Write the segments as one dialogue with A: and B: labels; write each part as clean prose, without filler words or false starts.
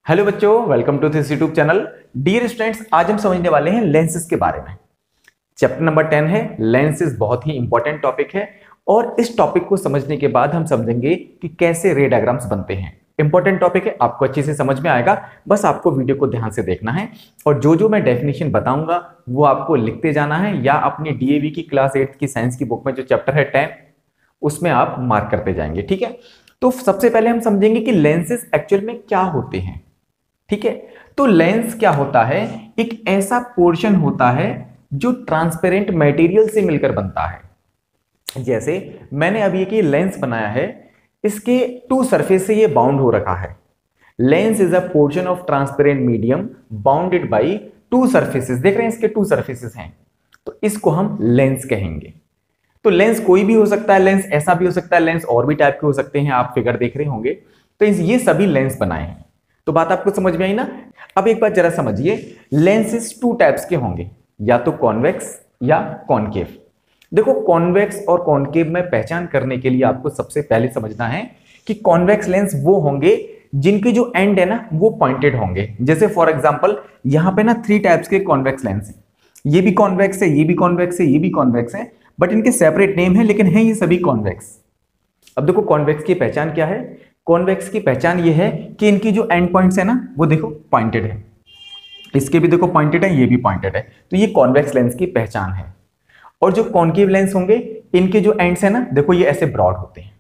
A: Hello बच्चों, welcome to this YouTube channel. Dear students, आज हम समझने वाले हैं लेंसेज के बारे में। चैप्टर नंबर 10 है लेंसेज। बहुत ही इंपॉर्टेंट टॉपिक है और इस टॉपिक को समझने के बाद हम समझेंगे कि कैसे रे डायग्राम्स बनते हैं। इंपॉर्टेंट टॉपिक है, आपको अच्छे से समझ में आएगा। बस आपको वीडियो को ध्यान से देखना है और जो जो मैं डेफिनेशन बताऊंगा वो आपको लिखते जाना है या अपनी डीएवी की क्लास 8 की साइंस की बुक में जो चैप्टर है 10 उसमें आप मार्क करते जाएंगे। ठीक है, तो सबसे पहले हम समझेंगे कि लेंसेज एक्चुअल में क्या होते हैं। ठीक है, तो लेंस क्या होता है? एक ऐसा पोर्शन होता है जो ट्रांसपेरेंट मटेरियल से मिलकर बनता है। जैसे मैंने अभी एक लेंस बनाया है, इसके टू सरफेस से ये बाउंड हो रखा है। Lens is a portion of transparent medium bounded by two surfaces. देख रहे हैं, इसके टू सरफेसेस हैं, तो इसको हम लेंस कहेंगे। तो लेंस कोई भी हो सकता है, लेंस ऐसा भी हो सकता है, लेंस और भी टाइप के हो सकते हैं। आप फिगर देख रहे होंगे, तो ये सभी लेंस बनाए हैं। तो बात आपको समझ में आई ना? अब एक बात जरा समझिए, लेंसेस टू टाइप्स के होंगे, या तो कॉन्वेक्स या कॉनकेव। देखो, कॉन्वेक्स और कॉनकेव में पहचान करने के लिए आपको सबसे पहले समझना है कि कॉन्वेक्स लेंस वो होंगे जिनके जो एंड है ना वो पॉइंटेड होंगे। जैसे फॉर एग्जांपल यहां पे ना 3 टाइप्स के कॉन्वेक्स लेंस हैं। ये भी कॉन्वेक्स है, ये भी कॉन्वेक्स है, ये भी कॉन्वेक्स है, बट इनके सेपरेट नेम है, लेकिन है ये सभी कॉन्वेक्स। अब देखो, कॉन्वेक्स की पहचान क्या है? कॉन्वेक्स की पहचान ये है कि इनकी जो एंड पॉइंट्स है ना वो देखो पॉइंटेड है। इसके भी देखो पॉइंटेड है, ये भी पॉइंटेड है, तो ये कॉन्वेक्स लेंस की पहचान है। और जो कॉनकेव लेंस होंगे, इनके जो एंड्स है ना देखो ये ऐसे ब्रॉड होते हैं।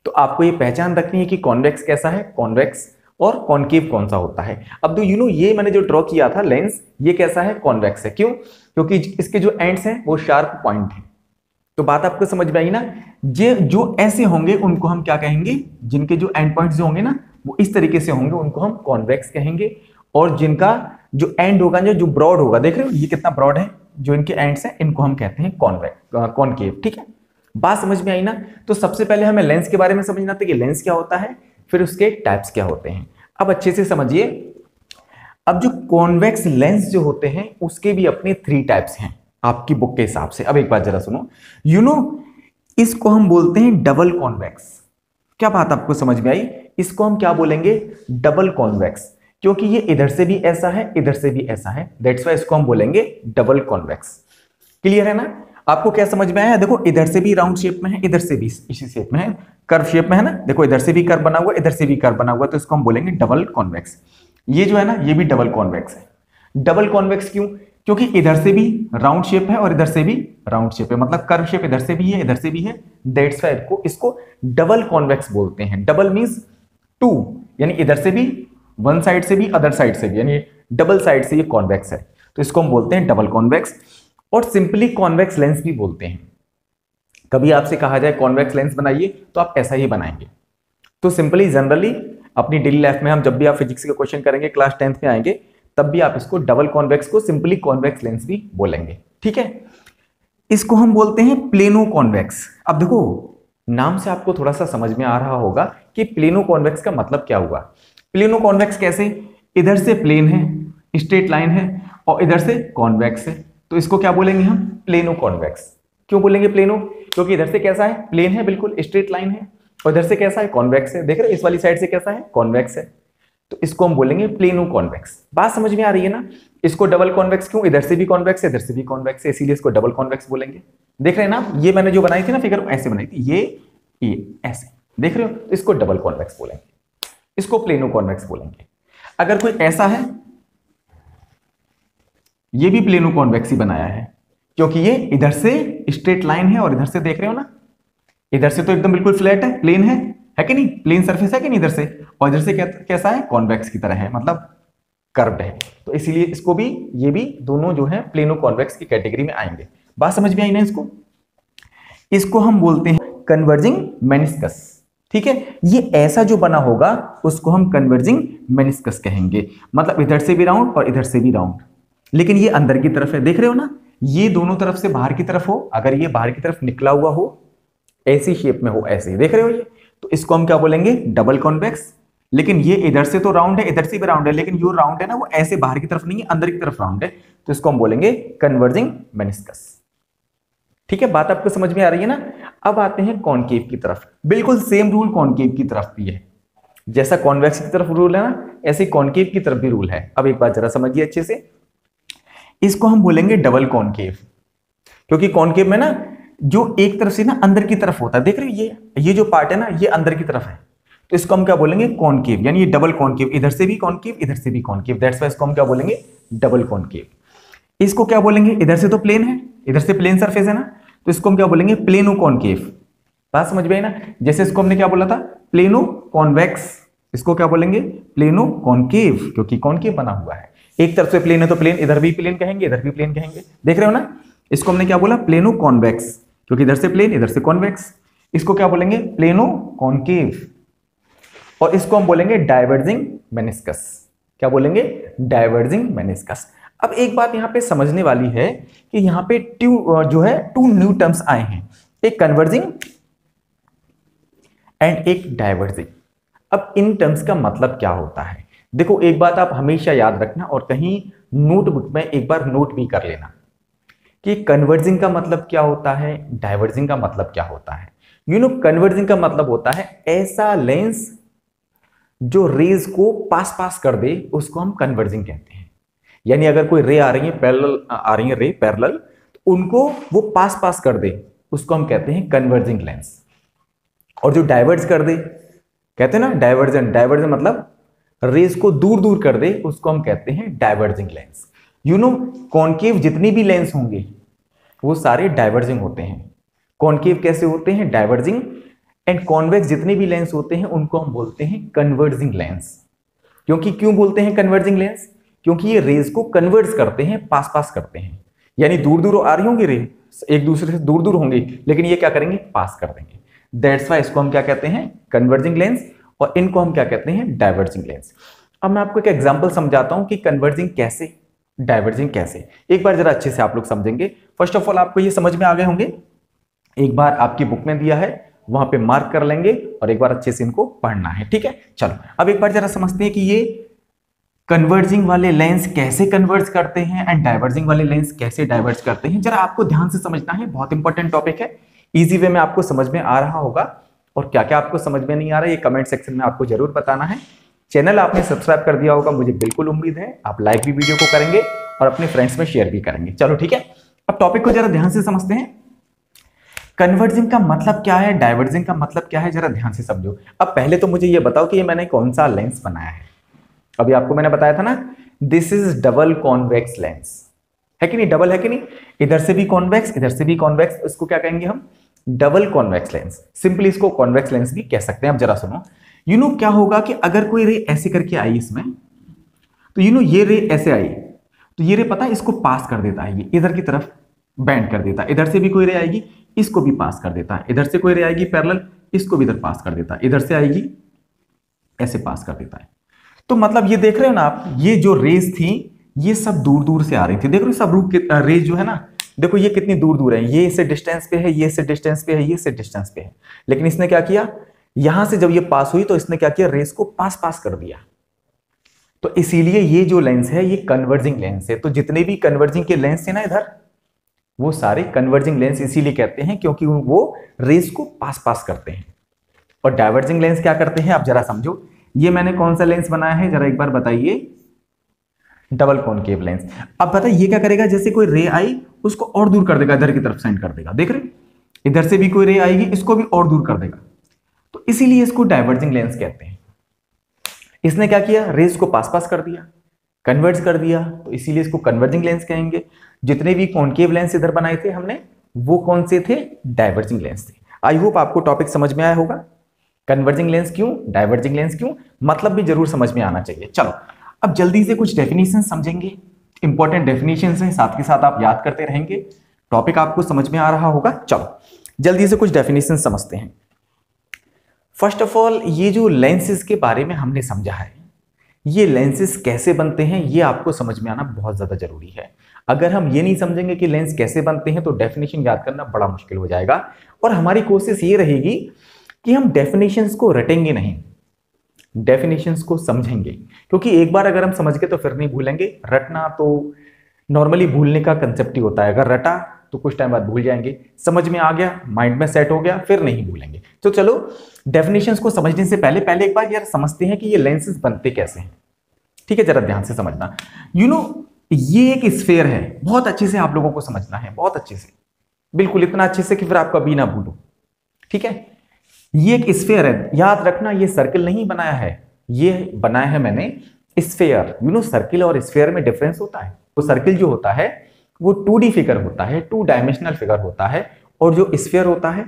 A: तो आपको ये पहचान रखनी है कि कॉन्वेक्स कैसा है, कॉन्वेक्स, और कॉनकेव कौन सा होता है। अब दो ये मैंने जो ड्रॉ किया था लेंस, ये कैसा है? कॉन्वेक्स है। क्यों? क्योंकि इसके जो एंड्स हैं वो शार्प पॉइंट है। तो बात आपको समझ में आई ना? ये जो ऐसे होंगे उनको हम क्या कहेंगे? जिनके जो एंड पॉइंट्स जो होंगे ना वो इस तरीके से होंगे, उनको हम कॉन्वेक्स कहेंगे। और जिनका जो एंड होगा, जो ब्रॉड होगा, देख रहे हो ये कितना ब्रॉड है, जो इनके एंड्स हैं इनको हम कहते हैं कॉनकेव। ठीक है, बात समझ में आई ना? तो सबसे पहले हमें लेंस के बारे में समझना था कि लेंस क्या होता है, फिर उसके टाइप्स क्या होते हैं। अब अच्छे से समझिए, अब जो कॉन्वेक्स लेंस जो होते हैं उसके भी अपने 3 टाइप्स हैं आपकी बुक के हिसाब से। अब एक बात जरा सुनो, इसको हम बोलते हैं डबल कॉन्वेक्स। क्या बात आपको समझ में आई? इसको हम क्या बोलेंगे? डबल कॉन्वेक्स, क्योंकि ये इधर से भी ऐसा है, इधर से भी ऐसा है, दैट्स व्हाई इसको हम बोलेंगे डबल कॉन्वेक्स। क्लियर है ना? आपको क्या समझ में आया? देखो, इधर से भी राउंड शेप में है, इधर से भी इसी शेप में है, कर्व शेप में है ना। देखो, इधर से भी कर्व बना हुआ, इधर से भी कर्व बना हुआ, तो इसको हम बोलेंगे डबल कॉन्वेक्स। ये जो है ना ये भी डबल कॉन्वेक्स है। डबल कॉन्वेक्स क्यों? क्योंकि इधर से भी राउंड शेप है और इधर से भी राउंड शेप है, मतलब कर्व शेप इधर से भी है, इधर से भी है, दैट्स व्हाई इसको डबल कॉन्वेक्स बोलते हैं। डबल मींस 2, यानी इधर से भी, वन साइड से भी, अदर साइड से भी, यानी डबल साइड से ये कॉन्वेक्स है, तो इसको हम बोलते हैं डबल कॉन्वेक्स। और सिंपली कॉन्वेक्स लेंस भी बोलते हैं। कभी आपसे कहा जाए कॉन्वेक्स लेंस बनाइए तो आप ऐसा ही बनाएंगे। तो सिंपली जनरली अपनी डेली लाइफ में हम जब भी आप फिजिक्स के क्वेश्चन करेंगे, क्लास 10th में आएंगे, तब भी आप इसको डबल कॉन्वेक्स को सिंपली कॉन्वेक्स लेंस भी बोलेंगे। ठीक है, इसको हम बोलते हैं प्लेनो कॉन्वेक्स। अब देखो, नाम से आपको थोड़ा सा समझ में आ रहा होगा कि प्लेनो कॉन्वेक्स का मतलब क्या हुआ। प्लेनो कॉन्वेक्स कैसे? इधर से प्लेन है, स्ट्रेट लाइन है, और इधर से कॉन्वेक्स है, तो इसको क्या बोलेंगे हम? Plano convex. क्यों बोलेंगे प्लेनो? क्योंकि इधर से कैसा है? प्लेन है, बिल्कुल स्ट्रेट लाइन है, और इधर से कैसा है? कॉन्वेक्स है। देख रहे, इस वाली साइड से कैसा है? कॉन्वेक्स है, तो इसको हम बोलेंगे प्लेनो कॉन्वेक्स। बात समझ में आ रही है ना? इसको डबल कॉन्वेक्स क्यों? इधर से भी कॉन्वेक्स है, इधर से भी कॉन्वेक्स है, इसीलिए इसको डबल कॉन्वेक्स बोलेंगे। देख रहे हैं ना, ये मैंने जो बनाई थी ना फिगर, ऐसे बनाई थी, ये ऐसे, देख रहे हो? तो इसको डबल कॉन्वेक्स बोलेंगे, इसको प्लेनो कॉन्वेक्स बोलेंगे। अगर कोई ऐसा है, ये भी प्लेनो कॉन्वेक्स ही बनाया है, क्योंकि ये इधर से स्ट्रेट लाइन है और इधर से देख रहे हो ना, इधर से तो एकदम बिल्कुल फ्लैट है, प्लेन है कि नहीं? प्लेन सरफेस है कि नहीं इधर से, और इधर से कैसा है? कॉन्वेक्स की तरह है, मतलब कर्व्ड है, तो इसीलिए इसको भी, ये भी दोनों जो है प्लेनो कॉन्वेक्स की कैटेगरी में आएंगे। बात समझ में आई ना? इसको हम बोलते हैं कन्वर्जिंग मेनिस्कस। ठीक है, ये ऐसा जो बना होगा उसको हम कन्वर्जिंग मेनिस्कस कहेंगे, मतलब इधर से भी राउंड और इधर से भी राउंड, लेकिन ये अंदर की तरफ है। देख रहे हो ना, ये दोनों तरफ से बाहर की तरफ हो, अगर ये बाहर की तरफ निकला हुआ हो, ऐसी शेप में हो, ऐसे, देख रहे हो ये, तो इसको हम क्या बोलेंगे? Double convex. लेकिन ये इधर से तो राउंड है, इधर से भी राउंड है, लेकिन जो राउंड है ना वो ऐसे बाहर की तरफ नहीं है, अंदर की तरफ राउंड है, तो इसको हम बोलेंगे कन्वर्जिंग मेनिस्कस। ठीक है, बात आपको समझ में आ रही है ना? अब आते हैं कॉनकेव की तरफ। बिल्कुल सेम रूल कॉनकेव की तरफ भी है। जैसा कॉन्वेक्स की तरफ रूल है ना, ऐसे कॉनकेव की तरफ भी रूल है। अब एक बात जरा समझिए अच्छे से, इसको हम बोलेंगे डबल कॉनकेव, क्योंकि कॉनकेव में ना जो एक तरफ से ना अंदर की तरफ होता है, देख रहे हो ये जो पार्ट है ना ये अंदर की तरफ है, तो इसको हम क्या बोलेंगे कॉनकेव, यानी ये डबल कॉनकेव, इधर से भी कॉनकेव इधर से भी कॉनकेव, दैट्स व्हाई इसको हम क्या बोलेंगे डबल कॉनकेव। इसको क्या बोलेंगे, इधर से तो प्लेन है, इधर से प्लेन सरफेस है ना, तो इसको हम क्या बोलेंगे प्लेनो कॉनकेव। बात समझ में आई ना, जैसे इसको हमने क्या बोला था प्लेनो कॉन्वेक्स, इसको क्या बोलेंगे प्लेनो कॉनकेव, क्योंकि कॉनकेव बना हुआ है, एक तरफ से प्लेन है तो प्लेन, इधर भी प्लेन कहेंगे इधर भी प्लेन कहेंगे, देख रहे हो ना। इसको हमने क्या बोला प्लेनो कॉन्वेक्स, क्योंकि इधर से प्लेन इधर से कॉन्वेक्स। इसको क्या बोलेंगे प्लेनो कॉनकेव, और इसको हम बोलेंगे डाइवर्जिंग मेनिस्कस। क्या बोलेंगे डाइवर्जिंग मेनिस्कस। अब एक बात यहां पे समझने वाली है कि यहां पे टू न्यू टर्म्स आए हैं, एक कन्वर्जिंग एंड एक डाइवर्जिंग। अब इन टर्म्स का मतलब क्या होता है, देखो एक बात आप हमेशा याद रखना और कहीं नोटबुक में एक बार नोट भी कर लेना कि कन्वर्जिंग का मतलब क्या होता है, डाइवर्जिंग का मतलब क्या होता है। कन्वर्जिंग का मतलब होता है ऐसा लेंस जो रेज को पास पास कर दे, उसको हम कन्वर्जिंग कहते हैं। यानी अगर कोई रे आ रही है पैरेलल आ रही है रे पैरेलल, तो उनको वो पास पास कर दे, उसको हम कहते हैं कन्वर्जिंग लेंस। और जो डाइवर्ज कर दे, कहते हैं ना डाइवर्जन, डाइवर्जन मतलब रेज को दूर दूर कर दे, उसको हम कहते हैं डाइवर्जिंग लेंस। कॉनकेव जितनी भी लेंस होंगे वो सारे डाइवर्जिंग होते हैं। कॉनकेव कैसे होते हैं डाइवर्जिंग, एंड कॉन्वेक्स जितने भी लेंस होते हैं उनको हम बोलते हैं कन्वर्जिंग लेंस। क्यों बोलते हैं कन्वर्जिंग लेंस, क्योंकि ये रेज को कन्वर्ज करते हैं, पास पास करते हैं। यानी दूर दूर आ रही होंगी रे, एक दूसरे से दूर दूर होंगी, लेकिन ये क्या करेंगे पास कर देंगे। दैट्स वाई इसको हम क्या कहते हैं कन्वर्जिंग लेंस, और इनको हम क्या कहते हैं डाइवर्जिंग लेंस। अब मैं आपको एक एग्जांपल समझाता हूं कि कन्वर्जिंग कैसे, डाइवर्जिंग कैसे, एक बार जरा अच्छे से आप लोग समझेंगे। फर्स्ट ऑफ ऑल आपको ये समझ में आ गए होंगे, एक बार आपकी बुक में दिया है वहां पे मार्क कर लेंगे और एक बार अच्छे से इनको पढ़ना है, ठीक है। चलो अब एक बार जरा समझते हैं कि ये कन्वर्जिंग वाले लेंस कैसे कन्वर्ज करते हैं एंड डाइवर्जिंग वाले लेंस कैसे डाइवर्ज करते हैं। जरा आपको ध्यान से समझना है, बहुत इंपॉर्टेंट टॉपिक है, इजी वे में आपको समझ में आ रहा होगा, और क्या क्या आपको समझ में नहीं आ रहा है ये कमेंट सेक्शन में आपको जरूर बताना है। चैनल आपने सब्सक्राइब कर दिया होगा, मुझे बिल्कुल उम्मीद है आप लाइक भी वीडियो को करेंगे और अपने फ्रेंड्स में शेयर भी करेंगे। चलो ठीक है, अब टॉपिक को जरा ध्यान से समझते हैं। कन्वर्जिंग का मतलब क्या है, डाइवर्जिंग का मतलब क्या है, जरा ध्यान से समझो। अब पहले तो मुझे ये बताओ कि ये मैंने कौन सा लेंस बनाया है। अभी आपको मैंने बताया था ना this is double convex lens, है कि नहीं, डबल है कि नहीं, इधर से भी कॉन्वेक्स इधर से भी कॉन्वेक्स, इसको क्या कहेंगे हम डबल कॉन्वेक्स लेंस, सिंपली इसको कॉन्वेक्स लेंस भी कह सकते हैं। अब जरा सुनो, क्या होगा कि अगर कोई रे ऐसे करके आई इसमें, तो ये रे ऐसे आई, तो ये रे पता है इसको पास कर देता है, ये इधर की तरफ बेंड कर देता है। इधर से भी कोई रे आएगी इसको भी पास कर देता है, इधर से कोई रे आएगी पैरेलल इसको भी इधर पास कर देता है, इधर से आएगी ऐसे पास कर देता है। तो मतलब ये देख रहे हो ना आप, ये जो रेज थी ये सब दूर दूर से आ रही थी, देख रहे हो सब रेज जो है ना, देखो ये कितनी दूर दूर है, ये इससे डिस्टेंस पे है, ये इससे डिस्टेंस पे है, ये इससे डिस्टेंस पे है, लेकिन इसने क्या किया, यहां से जब ये पास हुई तो इसने क्या किया रेज को पास पास कर दिया। तो इसीलिए ये जो लेंस है ये कन्वर्जिंग लेंस है। तो जितने भी कन्वर्जिंग के लेंस है ना इधर, वो सारे कन्वर्जिंग लेंस इसीलिए कहते हैं क्योंकि वो रेज को पास पास करते हैं। और डाइवर्जिंग लेंस क्या करते हैं आप जरा समझो, ये मैंने कौन सा लेंस बनाया है जरा एक बार बताइए, डबल कॉनकेव लेंस। अब पता है ये क्या करेगा, जैसे कोई रे आई उसको और दूर कर देगा, इधर की तरफ सेंड कर देगा, देख रहे इधर से भी कोई रे आएगी इसको भी और दूर कर देगा, तो इसीलिए इसको डाइवर्जिंग लेंस कहते हैं। इसने क्या किया रेज को पास पास कर दिया, कन्वर्ज कर दिया, तो इसीलिए इसको कन्वर्जिंग लेंस कहेंगे। जितने भी कॉनकेव लेंस इधर बनाए थे हमने वो कौन से थे, डाइवर्जिंग लेंस थे। आई होप आपको टॉपिक समझ में आया होगा, कन्वर्जिंग लेंस क्यों, डाइवर्जिंग लेंस क्यों, मतलब भी जरूर समझ में आना चाहिए। चलो अब जल्दी से कुछ डेफिनेशन समझेंगे, इंपॉर्टेंट डेफिनेशन है, साथ के साथ आप याद करते रहेंगे, टॉपिक आपको समझ में आ रहा होगा। चलो जल्दी से कुछ डेफिनेशन समझते हैं। फर्स्ट ऑफ ऑल ये जो लेंसेज के बारे में हमने समझा है, ये लेंसेज कैसे बनते हैं ये आपको समझ में आना बहुत ज्यादा जरूरी है। अगर हम ये नहीं समझेंगे कि लेंस कैसे बनते हैं तो डेफिनेशन याद करना बड़ा मुश्किल हो जाएगा। और हमारी कोशिश ये रहेगी कि हम डेफिनेशंस को रटेंगे नहीं, डेफिनेशंस को समझेंगे, क्योंकि एक बार अगर हम समझ गए तो फिर नहीं भूलेंगे। रटना तो नॉर्मली भूलने का कंसेप्ट ही होता है, अगर रटा तो कुछ टाइम बाद भूल जाएंगे, समझ में आ गया, माइंड में सेट हो गया, फिर नहीं भूलेंगे। तो चलो डेफिनेशंस को समझने से पहले एक बार यार समझते हैं कि ये लेंसेज बनते कैसे हैं। ठीक है, जरा ध्यान से समझना। ये एक स्फेयर है, बहुत अच्छे से आप लोगों को समझना है, बहुत अच्छे से, बिल्कुल इतना अच्छे से कि फिर आप कभी ना भूलो। ठीक है, ये एक स्फेयर है, याद रखना ये सर्किल नहीं बनाया है, ये बनाया है मैंने स्फेयर। सर्किल और स्फेयर में डिफरेंस होता है। तो सर्किल जो होता है वो 2D फिगर होता है, 2 डायमेंशनल फिगर होता है, और जो स्फेयर होता है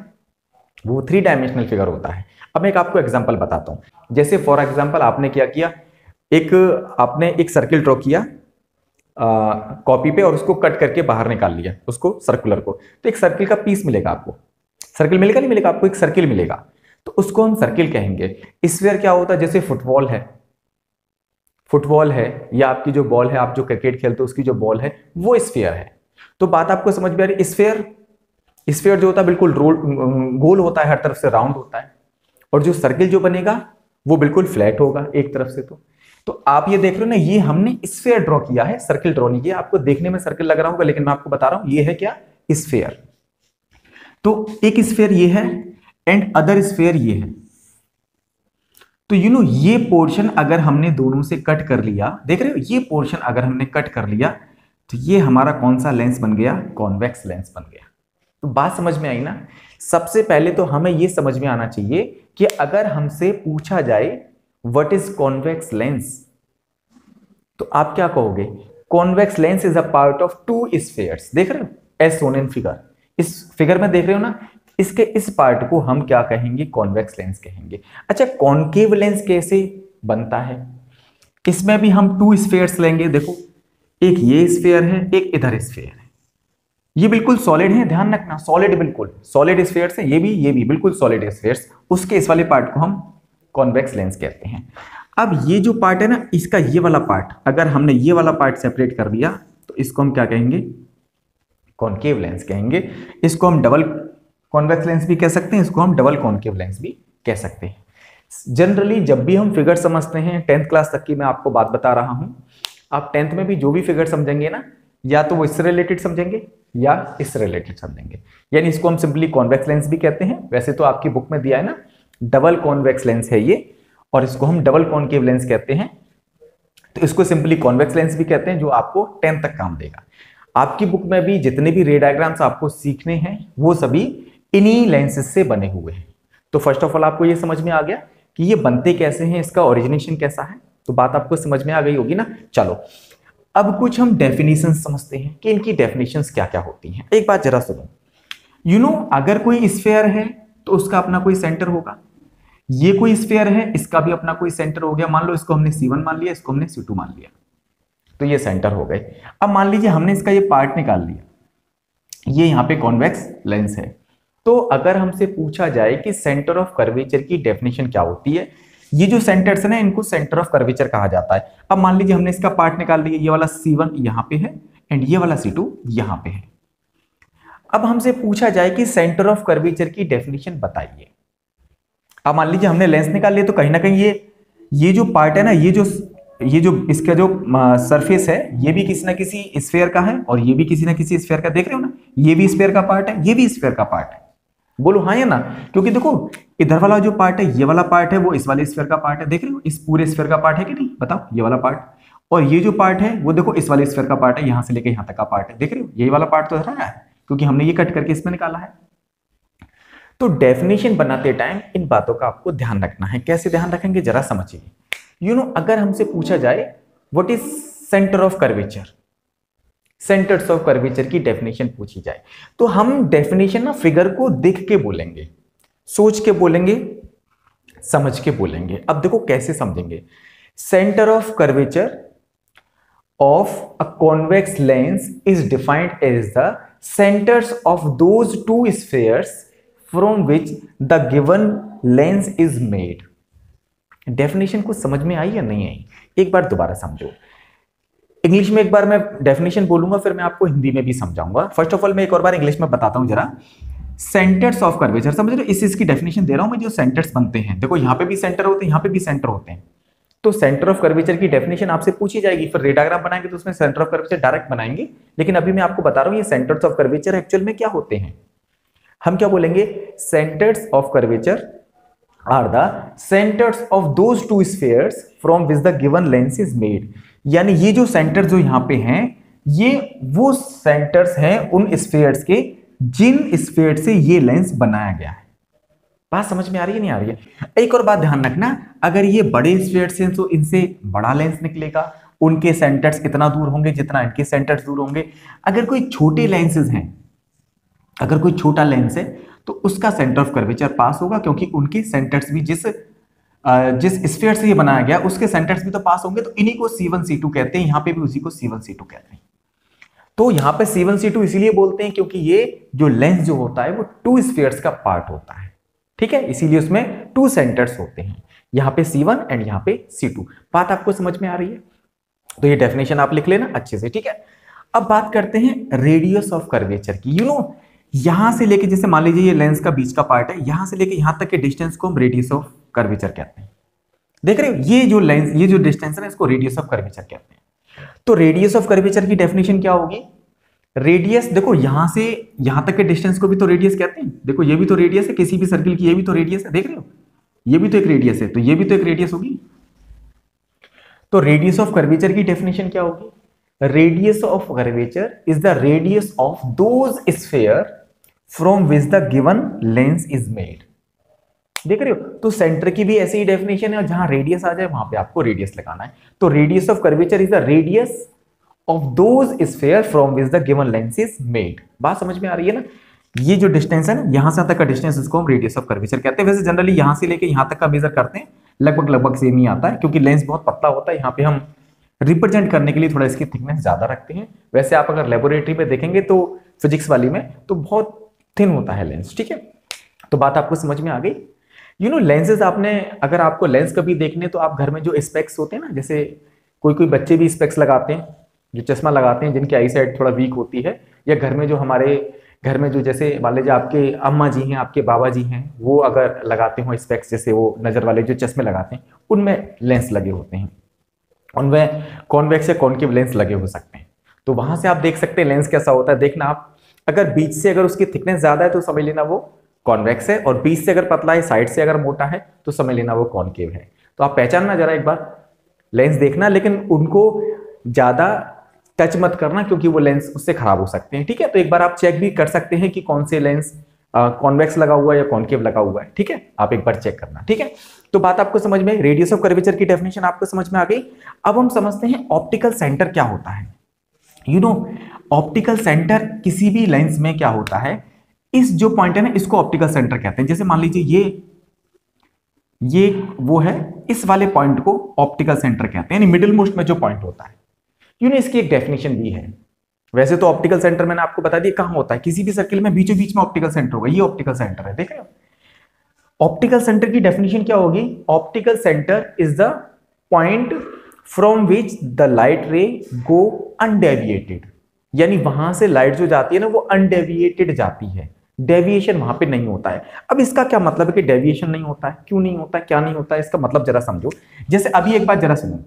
A: वो 3 डायमेंशनल फिगर होता है। अब मैं एक आपको एग्जांपल बताता हूं। जैसे फॉर एग्जांपल आपने क्या किया, आपने एक सर्किल ड्रॉ किया कॉपी पे और उसको कट करके बाहर निकाल लिया, उसको सर्कुलर को, तो एक सर्किल का पीस मिलेगा आपको। सर्किल मिलेगा नहीं मिलेगा, आपको एक सर्किल मिलेगा, तो उसको हम सर्किल कहेंगे। स्फीयर क्या होता है, जैसे फुटबॉल है या आपकी जो बॉल है, आप जो क्रिकेट खेलते हो उसकी जो बॉल है वो स्फीयर है। तो बात आपको समझ में आ रही। स्फीयर जो होता है बिल्कुल गोल होता है, हर तरफ से राउंड होता है, और जो सर्किल जो बनेगा वो बिल्कुल फ्लैट होगा एक तरफ से। तो आप ये देख रहे हो ना, ये हमने स्फीयर ड्रॉ किया है, सर्किल ड्रॉ नहीं किया। आपको देखने में सर्किल लग रहा होगा, लेकिन मैं आपको बता रहा हूं ये है क्या, स्फीयर। तो एक स्फीयर ये है एंड अदर स्फीयर ये है। तो ये पोर्शन अगर हमने दोनों से कट कर लिया, देख रहे हो, ये पोर्शन अगर हमने कट कर लिया तो ये हमारा कौन सा लेंस बन गया, कॉन्वेक्स लेंस बन गया। तो बात समझ में आई ना। सबसे पहले तो हमें ये समझ में आना चाहिए कि अगर हमसे पूछा जाए व्हाट इज कॉन्वेक्स लेंस, तो आप क्या कहोगे, convex lens is a part of 2 spheres. देख रहे हो एज शोन इन फिगर, इस फिगर में देख रहे हो ना, इसके इस पार्ट को हम क्या कहेंगे, कॉन्वेक्स लेंस कहेंगे। अच्छा, कॉन्केव लेंस कैसे बनता है, इसमें भी हम 2 स्फीयर्स लेंगे। देखो, एक ये स्फीयर है, एक इधर स्फीयर है, ये बिल्कुल सॉलिड है, ध्यान रखना, सॉलिड, बिल्कुल सॉलिड स्फीयर्स है, ये भी बिल्कुल सॉलिड स्फीयर्स। उसके इस वाले पार्ट को हम कॉन्वेक्स लेंस कहते हैं। अब ये जो पार्ट है ना, इसका ये वाला पार्ट, अगर हमने ये वाला पार्ट सेपरेट कर दिया तो इसको हम क्या कहेंगे, कॉन्केव लेंस कहेंगे। इसको हम डबल कॉन्वेक्स लेंस भी कह सकते हैं, इसको हम डबल कॉन्केव लेंस भी कह सकते हैं। जनरली जब भी हम फिगर समझते हैं, 10th क्लास तक की मैं आपको बात बता रहा हूं, आप 10th में भी जो भी फिगर समझेंगे ना, या तो वो इससे रिलेटेड समझेंगे या इससे रिलेटेड समझेंगे। यानी इसको हम सिंपली कॉन्वेक्स लेंस भी कहते हैं। वैसे तो आपकी बुक में दिया है ना, डबल कॉन्वेक्स लेंस है ये, और इसको हम डबल कॉन्केव लेंस कहते हैं। तो इसको सिंपली कॉन्वेक्स लेंस भी कहते हैं, जो आपको 10th तक काम देगा। आपकी बुक में भी जितने भी रे डायग्राम्स आपको सीखने हैं वो सभी इन्हीं लेंसेज से बने हुए हैं। तो फर्स्ट ऑफ ऑल आपको ये समझ में आ गया कि ये बनते कैसे हैं, इसका ओरिजिनेशन कैसा है, तो बात आपको समझ में आ गई होगी ना। चलो अब कुछ हम डेफिनेशन समझते हैं कि इनकी डेफिनेशंस क्या क्या होती हैं। एक बात जरा सुनो, अगर कोई स्फीयर है तो उसका अपना कोई सेंटर होगा, ये कोई स्फीयर है, इसका भी अपना कोई सेंटर हो गया। मान लो इसको हमने C1 मान लिया, इसको हमने C2 मान लिया, तो ये सेंटर हो गए। अब मान लीजिए हमने इसका ये पार्ट निकाल लिया, ये यहां पे कॉन्वेक्स लेंस है। तो अगर हमसे पूछा जाए कि सेंटर ऑफ कर्वेचर की डेफिनेशन क्या होती है, ये जो सेंटर्स है ना, इनको सेंटर ऑफ कर्वेचर कहा जाता है। अब मान लीजिए हमने इसका पार्ट निकाल लिया, ये वाला C1 यहां पे है एंड ये वाला C2 यहां पे है। अब हमसे पूछा जाए कि सेंटर ऑफ कर्वेचर की डेफिनेशन बताइए। अब मान लीजिए हमने लेंस निकाल लिया, तो कहीं ना कहीं ये जो पार्ट है ना, ये जो इसका जो सरफेस है, ये भी किसी ना किसी स्फीयर का है और ये भी किसी ना किसी स्फीयर का। देख रहे हो ना, ये भी स्फीयर का पार्ट है, ये भी स्फीयर का पार्ट है। बोलो हाँ या ना, क्योंकि देखो इधर वाला जो पार्ट है, ये वाला पार्ट है, वो इस वाले स्फीयर का पार्ट है। देख रहे हो, इस पूरे स्फीयर का पार्ट है कि नहीं, बताओ, ये वाला पार्ट। और ये जो पार्ट है वो देखो इस वाले स्फीयर का पार्ट है, यहां से लेकर यहां तक का पार्ट है। देख रहे हो, यही वाला पार्ट तो रहा है, क्योंकि हमने ये कट करके इसमें निकाला है। तो डेफिनेशन बनाते टाइम इन बातों का आपको ध्यान रखना है। कैसे ध्यान रखेंगे, जरा समझिए। अगर हमसे पूछा जाए what is centre of curvature, centres of curvature की डेफिनेशन पूछी जाए, तो हम डेफिनेशन ना फिगर को देख के बोलेंगे, सोच के बोलेंगे, समझ के बोलेंगे। अब देखो कैसे समझेंगे। Centre of curvature of a convex lens is defined as the centres of those 2 spheres from which the given lens is made. Definition को समझ में आई या नहीं आई, एक बार दोबारा समझो। इंग्लिश में एक बार मैं डेफिनेशन बोलूंगा, फिर मैं आपको हिंदी में भी समझाऊंगा। फर्स्ट ऑफ ऑल मैं एक और बार इंग्लिश में बताता हूं जरा। सेंटर्स ऑफ कर्वेचर, समझ रहे हो, इसकी डेफिनेशन दे रहा हूं मैं। जो सेंटर्स बनते हैं, देखो यहां पे भी सेंटर होते हैं, यहां पे भी सेंटर होते हैं। तो सेंटर ऑफ कर्वेचर की डेफिनेशन आपसे पूछी जाएगी, फिर रे डायग्राम बनाएंगे तो उसमें सेंटर ऑफ कर्वेचर डायरेक्ट बनाएंगे, लेकिन अभी मैं आपको बता रहा हूं ये सेंटर्स ऑफ कर्वेचर एक्चुअल में क्या होते हैं। हम क्या बोलेंगे, centres of curvature R the centres of those two spheres from which the given lens is made. यानी ये जो सेंटर जो यहां पे हैं, ये वो सेंटर्स हैं उन स्फीयर्स के जिन स्फीयर से ये लेंस बनाया गया है। बात समझ में आ रही है नहीं आ रही है? एक और बात ध्यान रखना, अगर ये बड़े स्फीयर्स हैं तो इनसे बड़ा लेंस निकलेगा, उनके सेंटर्स इतना दूर होंगे जितना इनके सेंटर्स दूर होंगे। अगर कोई छोटे लेंसेज हैं, अगर कोई छोटा लेंस है तो उसका सेंटर ऑफ कर्वेचर पास होगा, क्योंकि उनके सेंटर्स भी जिस स्फीयर से ये बनाया गया उसके सेंटर्स भी तो पास होंगे। तो इन्हीं को C1 C2 कहते हैं, यहां पे भी उसी को C1 C2 कहते हैं। तो यहां पे C1 C2 इसीलिए बोलते हैं क्योंकि ये जो लेंस जो होता है वो टू स्फीयर्स का पार्ट होता है, ठीक है, इसीलिए उसमें टू सेंटर्स होते हैं, यहां पे C1 एंड यहां पे C2। बात आपको समझ में आ रही है? तो ये डेफिनेशन आप लिख लेना अच्छे से, ठीक है। अब बात करते हैं रेडियस ऑफ कर्वेचर की। यहां से लेके, जैसे मान लीजिए ये लेंस का बीच का पार्ट है, यहां से लेके यहां तक के डिस्टेंस को हम रेडियस ऑफ कर्वेचर कहते हैं। देख रहे हो, ये जो लेंस, ये जो डिस्टेंस है इसको रेडियस ऑफ कर्वेचर कहते हैं। तो रेडियस ऑफ कर्वेचर की डेफिनेशन क्या होगी? रेडियस, देखो यहां से यहां तक के डिस्टेंस को भी तो रेडियस कहते हैं। देखो ये भी तो रेडियस है किसी भी सर्किल की, ये भी तो रेडियस है, देख रहे हो, ये भी तो एक रेडियस है, तो ये भी तो एक रेडियस होगी। तो रेडियस ऑफ कर्वेचर की डेफिनेशन क्या होगी? Radius of curvature is the radius of those sphere from which the given lens is made. देख रहे हो, तो सेंटर की भी ऐसी ही डेफिनेशन है, जहां रेडियस आ जाए वहां पे आपको रेडियस लगाना है। तो radius of curvature is the radius of those sphere from which the given lens is made. बात समझ में आ रही है ना? ये जो डिस्टेंस है ना, यहां से तक का डिस्टेंस, इसको हम रेडियस ऑफ कर्वेचर कहते हैं। वैसे जनरली यहां से लेके यहां तक का मेजर करते हैं, लगभग सेम ही आता है, क्योंकि लेंस बहुत पतला होता है। यहाँ पे हम रिप्रेजेंट करने के लिए थोड़ा इसकी थिकनेस ज्यादा रखते हैं। वैसे आप अगर लेबोरेटरी में देखेंगे तो फिजिक्स वाली में तो बहुत थिन होता है लेंस, ठीक है। तो बात आपको समझ में आ गई। लेंसेज आपने, अगर आपको लेंस कभी देखने तो आप घर में जो स्पेक्स होते हैं ना, जैसे कोई बच्चे भी स्पेक्स लगाते हैं, जो चश्मा लगाते हैं, जिनकी आई साइट थोड़ा वीक होती है, या घर में जो हमारे घर में जो जैसे मान लीजिए आपके अम्मा जी हैं, आपके बाबा जी हैं, वो अगर लगाते हो स्पेक्स, जैसे वो नजर वाले जो चश्मे लगाते हैं, उनमें लेंस लगे होते हैं, उनमें कॉन्वेक्स या कॉनकेव लेंस लगे हो सकते हैं। तो वहां से आप देख सकते हैं लेंस कैसा होता है। देखना आप, अगर बीच से अगर उसकी थिकनेस ज्यादा है तो समझ लेना वो कॉन्वेक्स है, और बीच से अगर पतला है, साइड से अगर मोटा है तो समझ लेना वो कॉनकेव है। तो आप पहचानना जरा एक बार, लेंस देखना, लेकिन उनको ज्यादा टच मत करना, क्योंकि वो लेंस उससे खराब हो सकते हैं, ठीक है। तो एक बार आप चेक भी कर सकते हैं कि कौन से लेंस कॉन्वेक्स लगा हुआ है या कॉनकेव लगा हुआ है, ठीक है, आप एक बार चेक करना, ठीक है। तो बात आपको समझ में, रेडियस ऑफ कर्वेचर की डेफिनेशन आपको समझ में आ गई। अब हम समझते हैं ऑप्टिकल सेंटर क्या होता है। ऑप्टिकल सेंटर किसी भी लेंस में क्या होता है, इस जो पॉइंट है ना, इसको ऑप्टिकल सेंटर कहते हैं। जैसे मान लीजिए ये वो है, इस वाले पॉइंट को ऑप्टिकल सेंटर कहते हैं, यानी मिडिल मोस्ट में जो पॉइंट होता है। इसकी एक डेफिनेशन भी है। वैसे तो ऑप्टिकल सेंटर मैंने आपको बता दिया कहां होता है, किसी भी सर्किल में बीचों बीच में ऑप्टिकल सेंटर होगा, ये ऑप्टिकल सेंटर है, देख रहे हो। ऑप्टिकल सेंटर की डेफिनेशन क्या होगी? Optical centre is the point from which the light रे गो अनडेविएटेड, यानी वहां से लाइट जो जाती है ना वो अनडेविएटेड जाती है, डेविएशन वहां पे नहीं होता है। अब इसका क्या मतलब है कि डेविएशन नहीं होता है? क्यों नहीं होता है, क्या नहीं होता है, इसका मतलब जरा समझो। जैसे अभी एक बात जरा सुनो,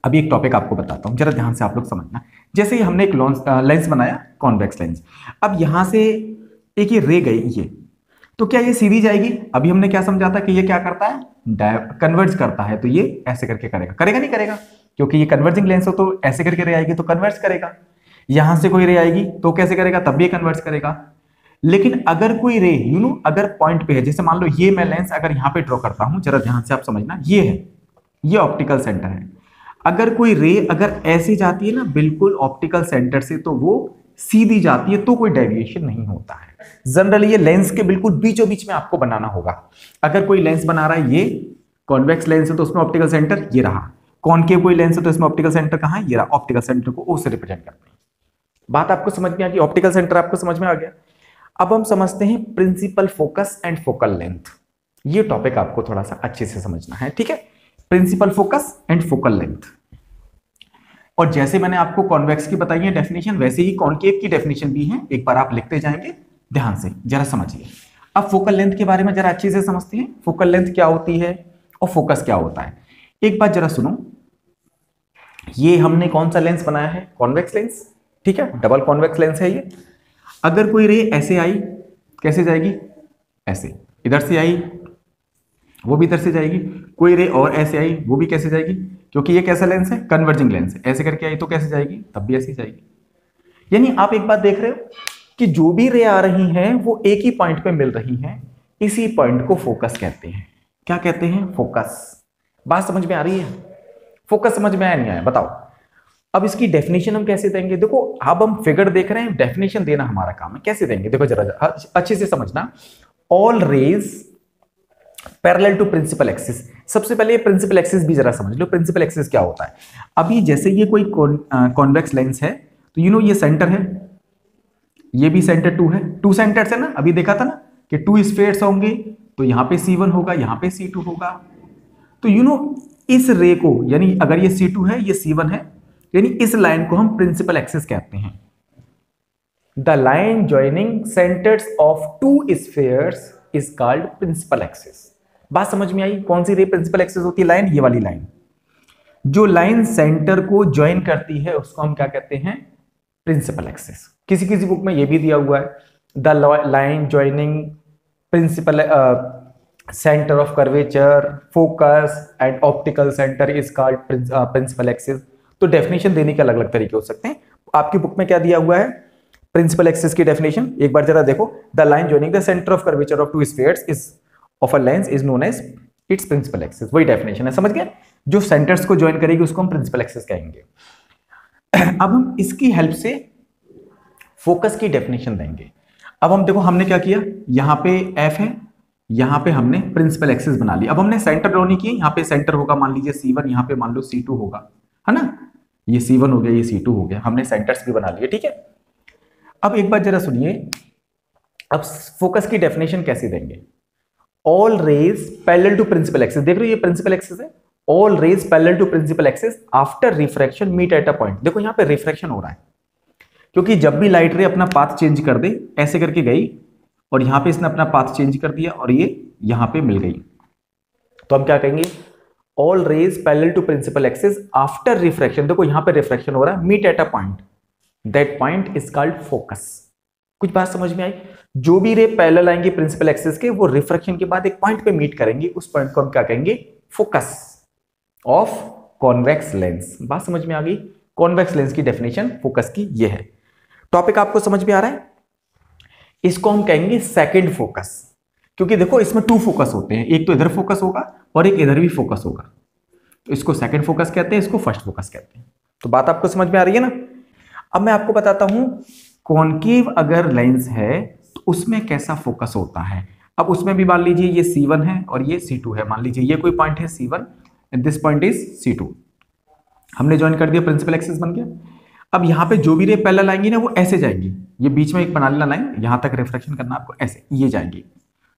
A: अभी एक टॉपिक आपको बताता हूं, जरा ध्यान से आप लोग समझना। जैसे हमने एक लेंस बनाया, कॉन्वेक्स लेंस। अब यहां से एक ये रे गई, ये तो क्या ये सीधी जाएगी? अभी हमने क्या समझा था कि ये क्या करता है, कन्वर्ज करता है, तो ये ऐसे करके करेगा, करेगा नहीं करेगा, क्योंकि ये कन्वर्जिंग लेंस हो तो ऐसे करके रे आएगी तो कन्वर्ज करेगा। यहां से कोई रे आएगी तो कैसे करेगा, तब भी कन्वर्ज करेगा। लेकिन अगर कोई रे अगर पॉइंट पे है, जैसे मान लो ये मैं लेंस अगर यहां पे ड्रॉ करता हूं, जरा ध्यान से आप समझना, ये है, ये ऑप्टिकल सेंटर है। अगर कोई रे अगर ऐसे जाती है ना बिल्कुल ऑप्टिकल सेंटर से, तो वो सीधी जाती है, तो कोई डेविएशन नहीं होता है। जनरली ये लेंस के बिल्कुल बीचों बीच में आपको बनाना होगा। अगर कोई लेंस बना रहा है, ये कॉन्वेक्स लेंस है तो उसमें ऑप्टिकल सेंटर ये रहा, कॉनकेव कोई लेंस है तो इसमें ऑप्टिकल सेंटर कहां है, ये रहा। ऑप्टिकल सेंटर को ओ से रिप्रेजेंट करते हैं। बात आपको समझ में आ गई, ऑप्टिकल सेंटर आपको समझ में आ गया। अब हम समझते हैं principal focus and focal length. ये टॉपिक आपको थोड़ा सा अच्छे से समझना है, ठीक है। Principal focus and focal length. और जैसे मैंने आपको कॉन्वेक्स की बताई है डेफिनेशन, वैसे ही कॉनकेव की डेफिनेशन भी है, एक बार आप लिखते जाएंगे, ध्यान से जरा समझिए। अब फोकल लेंथ के बारे में जरा अच्छे से समझते हैं, फोकल लेंथ क्या होती है और फोकस क्या होता है। एक बात जरा सुनो, ये हमने कौन सा लेंस बनाया है? कॉन्वेक्स लेंस, ठीक है, डबल कॉन्वेक्स लेंस है ये। अगर कोई रे ऐसे आई, कैसे जाएगी? ऐसे, इधर से आई वो भी इधर से जाएगी। कोई रे और ऐसे आई, वो भी कैसे जाएगी? क्योंकि ये कैसा लेंस है? कन्वर्जिंग लेंस है। ऐसे करके आई तो कैसे जाएगी? तब भी ऐसे जाएगी। यानी आप एक बात देख रहे हो कि जो भी रे आ रही हैं वो एक ही पॉइंट पे मिल रही हैं, इसी पॉइंट को फोकस कहते हैं। क्या कहते हैं? फोकस। बात समझ में आ रही है? फोकस समझ में आया नहीं आया बताओ? अब इसकी डेफिनेशन हम कैसे देंगे? देखो अब हम फिगर देख रहे हैं, डेफिनेशन देना हमारा काम है। कैसे देंगे? देखो जरा अच्छे से समझना। All rays parallel to principal axis. सबसे पहले प्रिंसिपल एक्सिस भी जरा समझ लो। प्रिंसिपल एक्सिस क्या होता है? अभी जैसे ये कोई कॉन्वेक्स लेंस है तो ये सेंटर है, ये भी सेंटर 2 है। 2 सेंटर्स है ना, अभी देखा था ना कि 2 स्फीयर्स होंगे, तो यहां पे C1 होगा, यहां पे C2 होगा। तो इस रे को, यानी अगर ये C2 है, ये C1 है, यानी इस लाइन को हम प्रिंसिपल एक्सिस कहते हैं। The line joining centres of 2 spheres is called principal axis. बात समझ में आई? कौन सी रे प्रिंसिपल एक्सिस होती है? लाइन, ये वाली लाइन। जो लाइन सेंटर को ज्वाइन करती है उसको हम क्या कहते हैं? Principal axis. किसी किसी बुक में ये भी दिया हुआ है, the line joining principal centre of curvature, focus and optical centre is called principal axis. तो डेफिनेशन देने के अलग अलग तरीके हो सकते हैं। आपकी बुक में क्या दिया हुआ है प्रिंसिपल एक्सिस की डेफिनेशन? एक बार जरा देखो। The line joining the centre of curvature of 2 spheres is of a lens is known as its principal axis. वही डेफिनेशन है, समझ गए? जो सेंटर्स को ज्वाइन करेगी उसको हम प्रिंसिपल एक्सिस कहेंगे। अब हम इसकी हेल्प से फोकस की डेफिनेशन देंगे। अब हम देखो हमने क्या किया, यहां पे F है, यहां पे हमने प्रिंसिपल एक्सिस बना ली। अब हमने सेंटर ड्रॉ नहीं किए, यहां पे सेंटर होगा मान लीजिए C1, यहां पे मान लो C2 होगा, है ना? ये C1 हो गया, ये C2 हो गया, हमने सेंटर्स भी बना लिए, ठीक है। अब एक बात जरा सुनिए, अब फोकस की डेफिनेशन कैसे देंगे? All rays parallel to principal axis, देख रहे हो ये प्रिंसिपल एक्सिस है। All rays parallel to principal axis after refraction meet at a point. देखो यहां पे रिफ्रैक्शन हो रहा है, क्योंकि जब भी लाइट रे अपना पाथ चेंज कर दे, ऐसे करके गई और यहां पे इसने अपना पाथ चेंज कर दिया और ये यहां पे मिल गई, तो हम क्या कहेंगे? All rays parallel to principal axis after refraction. देखो यहां पे रिफ्रैक्शन हो रहा है, meet at a point, that point is called focus. कुछ बात समझ में आई? जो भी रे पैरेलल आएंगे प्रिंसिपल एक्सिस के, वो रिफ्रैक्शन के बाद एक पॉइंट पे मीट करेंगे, उस पॉइंट को हम क्या कहेंगे? Focus of convex lens. बात समझ में आ गई? कॉन्वेक्स लेंस की डेफिनेशन फोकस की ये है। टॉपिक आपको समझ में आ रहा है? इसको हम कहेंगे सेकंड फोकस, क्योंकि देखो इसमें 2 फोकस होते हैं, एक तो इधर फोकस होगा और एक इधर भी फोकस होगा, तो इसको सेकंड फोकस कहते हैं, इसको फर्स्ट फोकस कहते हैं। तो बात आपको समझ में आ रही है ना? अब मैं आपको बताता हूं कॉनकेव अगर लेंस है तो उसमें कैसा फोकस होता है। अब उसमें भी मान लीजिए ये C1 है और ये C2 है, मान लीजिए ये कोई पॉइंट है C1 and this point is C2, हमने ज्वाइन कर दिया, प्रिंसिपल एक्सिस बन गया। अब यहां पे जो भी रे पैरेलल आएंगी ना वो ऐसे जाएंगी, ये बीच में एक बना लेना लाइन, यहां तक रिफ्रैक्शन करना आपको, ऐसे ये जाएंगी।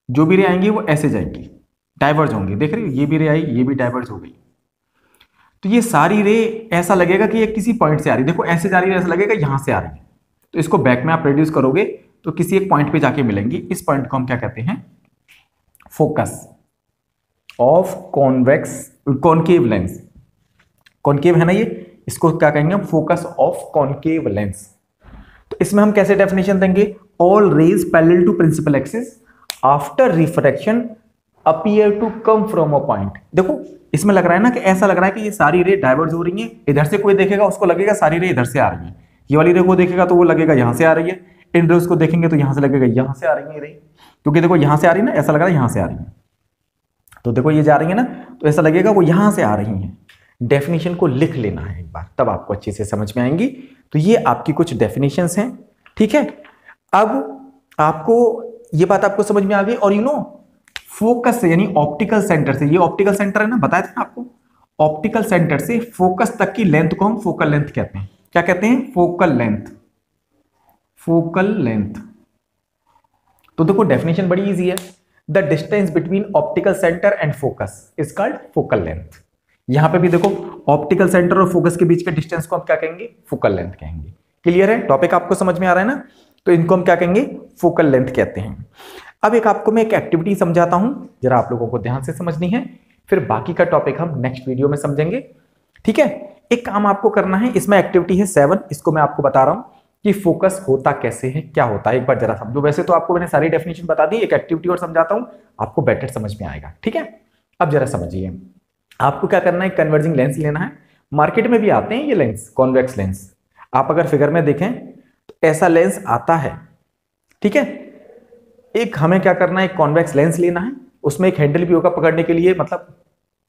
A: जो भी रे आएंगी वो ऐसे जाएंगी, डाइवर्ज होंगी। देख रहे हो ये भी रे आई, ये भी डाइवर्ज हो गई, तो ये सारी रे ऐसा लगेगा कि ये किसी पॉइंट से आ रही है। देखो ऐसे जा रही है, ऐसा लगेगा यहां से आ रही है। तो इसको बैक में आप रिड्यूस करोगे तो किसी एक पॉइंट पे जाके मिलेंगी। इस पॉइंट को हम क्या कहते हैं? Focus of concave lens. Concave है ना ये, इसको क्या कहेंगे हम? Focus of concave lens. तो इसमें हम कैसे डेफिनेशन देंगे? All rays parallel to principal axis after refraction appear to come from a point. देखो इसमें लग रहा है ना कि ऐसा लग रहा है कि ये सारी रे डाइवर्ज हो रही है, इधर से कोई देखेगा उसको लगेगा सारी रे इधर से आ रही है, ये वाली रे को देखेगा तो वो लगेगा यहां से आ रही है, इन रेज को देखेंगे तो यहां से लगेगा यहां से आ रही है रे, क्योंकि देखो यहां से आ रही है ना, ऐसा लग रहा है यहां से आ रही है, तो देखो ये जा रही है ना, तो ऐसा लगेगा वो यहां से आ रही है। डेफिनेशन को लिख लेना है एक बार, तब आपको अच्छे से समझ में आएंगी। तो ये आपकी कुछ डेफिनेशंस हैं, ठीक है। अब आपको ये बात आपको समझ में आ गई। और फोकस से यानी ऑप्टिकल सेंटर से, ये ऑप्टिकल सेंटर है ना, बताया था आपको, ऑप्टिकल सेंटर से फोकस तक की लेंथ को हम फोकल लेंथ कहते हैं। क्या कहते हैं? Focal length. Focal length. तो देखो डेफिनेशन बड़ी इजी है, the distance between optical centre and focus is called focal length. यहां पे भी देखो ऑप्टिकल सेंटर और फोकस के बीच के डिस्टेंस को हम क्या कहेंगे? फोकल लेंथ कहेंगे। क्लियर है? टॉपिक आपको समझ में आ रहा है ना? तो इनको हम क्या कहेंगे? फोकल लेंथ कहते हैं। अब एक आपको मैं एक एक्टिविटी समझाता हूं, जरा आप लोगों को ध्यान से समझनी है। फिर बाकी का टॉपिक हम नेक्स्ट वीडियो में समझेंगे। ठीक है, एक काम आपको करना है, इसमें एक्टिविटी है 7, इसको मैं आपको बता रहा हूं कि फोकस होता कैसे है, क्या होता है, एक बार जरा समझो। वैसे तो आपको मैंने सारी डेफिनेशन बता दी, एक एक्टिविटी और समझाता हूं, आपको बेटर समझ में आएगा। ठीक है, अब जरा समझिए, आपको क्या करना है, कन्वर्जिंग लेंस लेना है। मार्केट में भी आते हैं ये लेंस, कॉन्वेक्स लेंस। आप अगर फिगर में देखें तो ऐसा लेंस आता है। ठीक है, एक हमें क्या करना है, एक कॉन्वेक्स लेंस लेना है, उसमें एक हैंडल भी होगा पकड़ने के लिए, मतलब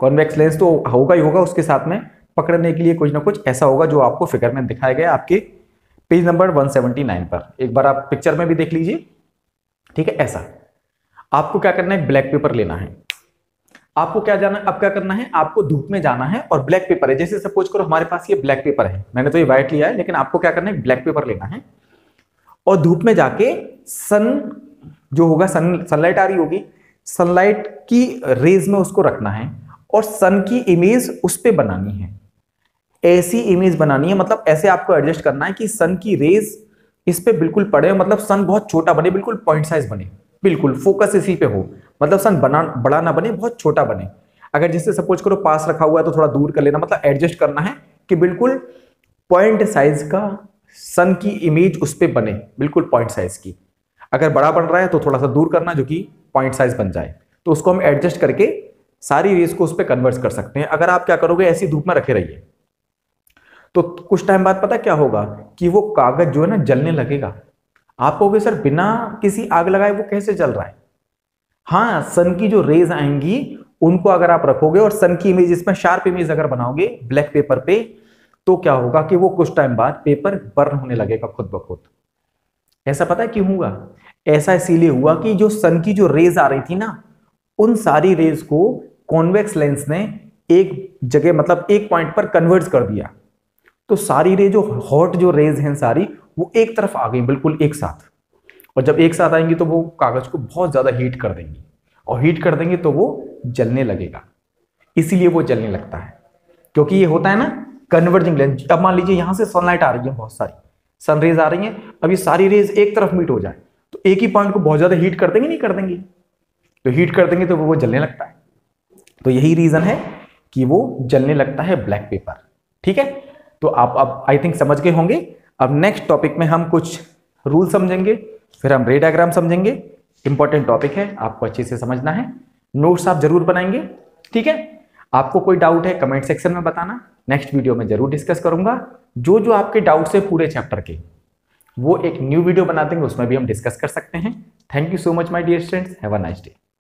A: कॉन्वेक्स लेंस तो होगा ही होगा, उसके साथ में पकड़ने के लिए कुछ ना कुछ ऐसा होगा जो आपको फिगर में दिखाया गया आपके पेज नंबर 179 पर। एक बार आप पिक्चर में भी देख लीजिए। ठीक है, ऐसा आपको क्या करना है, ब्लैक पेपर लेना है। आपको क्या जाना, अब क्या करना है, आपको धूप में जाना है और ब्लैक पेपर है, जैसे सपोज करो हमारे पास ये ब्लैक पेपर है, मैंने तो ये व्हाइट लिया है, लेकिन आपको क्या करना है, ब्लैक पेपर लेना है और धूप में जाके सन जो होगा, सनलाइट आ रही होगी, सनलाइट की रेज में उसको रखना है और सन की इमेज उस पर बनानी है। ऐसी इमेज बनानी है, मतलब ऐसे आपको एडजस्ट करना है कि सन की रेज इस पे बिल्कुल पड़े, मतलब सन बहुत छोटा बने, बिल्कुल पॉइंट साइज बने, बिल्कुल फोकस इसी पे हो, मतलब सन बड़ा ना बने, बहुत छोटा बने। अगर जैसे सपोज करो पास रखा हुआ है तो थोड़ा दूर कर लेना, मतलब एडजस्ट करना है कि बिल्कुल पॉइंट साइज का सन की इमेज उस पर बने, बिल्कुल पॉइंट साइज की। अगर बड़ा बन रहा है तो थोड़ा सा दूर करना जो कि पॉइंट साइज बन जाए, तो उसको हम एडजस्ट करके सारी रेज को उस पर कन्वर्ट कर सकते हैं। अगर आप क्या करोगे, ऐसी धूप में रखे रहिए तो कुछ टाइम बाद पता क्या होगा कि वो कागज जो है ना जलने लगेगा। आप कहोगे सर बिना किसी आग लगाए वो कैसे जल रहा है? हाँ, सन की जो रेज आएंगी उनको अगर आप रखोगे और सन की इमेज, इसमें शार्प इमेज अगर बनाओगे ब्लैक पेपर पे, तो क्या होगा कि वो कुछ टाइम बाद पेपर बर्न होने लगेगा खुद ब खुद। ऐसा पता है क्यों हुआ? ऐसा इसीलिए हुआ कि जो सन की जो रेज आ रही थी ना, उन सारी रेज को कॉन्वेक्स लेंस ने एक जगह, मतलब एक पॉइंट पर कन्वर्ट कर दिया। तो सारी रे जो हॉट जो रेज हैं सारी, वो एक तरफ आ गई बिल्कुल एक साथ, और जब एक साथ आएंगी तो वो कागज को बहुत ज्यादा हीट कर देंगी, और हीट कर देंगे तो वो जलने लगेगा। इसीलिए वो जलने लगता है, क्योंकि ये होता है ना कन्वर्जिंग लेंस। अब मान लीजिए यहां से सनलाइट आ रही है, बहुत सारी सन रेज आ रही हैं, अब ये सारी रेज एक तरफ मीट हो जाए तो एक ही पॉइंट को बहुत ज्यादा हीट कर देंगे, नहीं कर देंगे? तो हीट कर देंगे तो वो जलने लगता है। तो यही रीजन है कि वो जलने लगता है ब्लैक पेपर। ठीक है, तो आप अब आई थिंक समझ गए होंगे। अब नेक्स्ट टॉपिक में हम कुछ रूल समझेंगे, फिर हम रे डायग्राम समझेंगे। इंपॉर्टेंट टॉपिक है, आपको अच्छे से समझना है, नोट्स आप जरूर बनाएंगे। ठीक है, आपको कोई डाउट है कमेंट सेक्शन में बताना, नेक्स्ट वीडियो में जरूर डिस्कस करूंगा। जो जो आपके डाउट्स है पूरे चैप्टर के, वो एक न्यू वीडियो बना देंगे, उसमें भी हम डिस्कस कर सकते हैं। Thank you so much my dear students, have a nice day.